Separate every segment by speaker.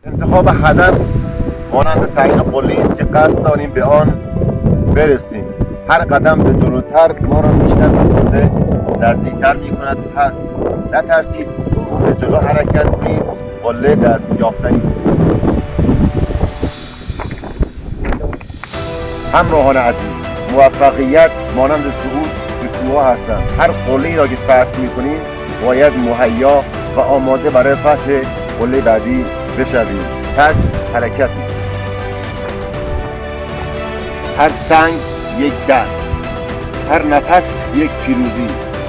Speaker 1: انتخاب هدف مانند تعیین قله است که قصد داریم به آن برسیم. هر قدم به جلوتر ما را بیشتر به قله نزدیکتر می کند. پس نترسید، به جلو حرکت کنید. قله دست یافتنی است. همراهان عزیز، موفقیت مانند صعود به کوه هستند. هر قله‌ای را که فتح می‌کنید باید مهیا و آماده برای فتح قله بعدی بشوید. پس حرکت کنید. هر سنگ یک درس، هر نفس یک پیروزی.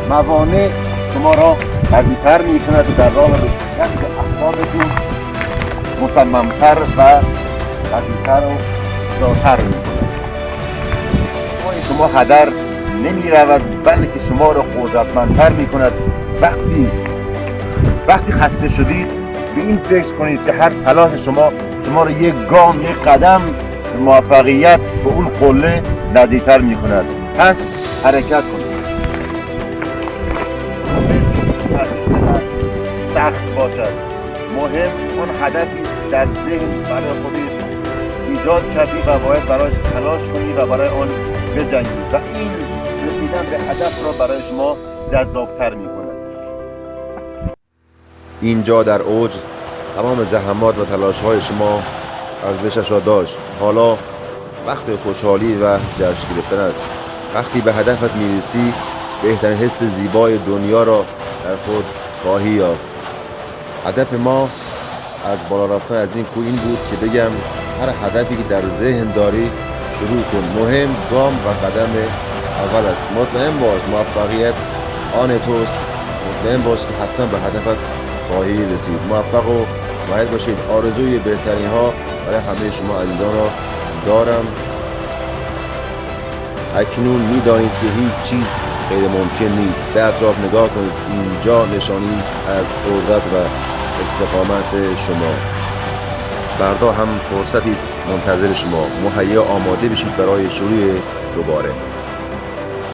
Speaker 1: موانع شما را قوی‌تر می‌کند و در راه رسیدن به اهدافتون مصمم‌تر و قوی‌تر و زاتر می‌کند. شما هدر نمی رود بلکه شما را قدرتمندتر می کند. وقتی خسته شدید به این فکر کنید که هر تلاش شما را یک گام، یک قدم به موفقیت به اون قله نزدیکتر می کند. پس حرکت کنید. سخت باشد، مهم اون هدفی در ذهن برای خودت ایجاد کردی و باید برایش تلاش کنی و برای آن بجنگی و این رسیدن به هدف را برای شما جذابتر می کند.
Speaker 2: اینجا در اوج تمام زحمات و تلاش های شما ارزشش را داشت. حالا وقت خوشحالی و جشن گرفتن است. وقتی به هدفت میرسی بهترین حس زیبای دنیا را در خود خواهی یافت. هدف ما از بالا رفتن از این کوه این بود که بگم هر هدفی که در ذهن داری شروع کن. مهم گام و قدم اول است. مطمئن باش موفقیت آن توست. مطمئن باش که حتما به هدفت خواهی رسید. موفق و باید باشید. آرزوی بهترین ها برای همه شما عزیزان را دارم. اکنون میدانید که هیچ چیز غیر ممکن نیست. به اطراف نگاه کنید. اینجا نشانی است از قدرت و استقامت شما. فردا هم فرصتی است منتظر شما. مهیا آماده بشید برای شروع دوباره.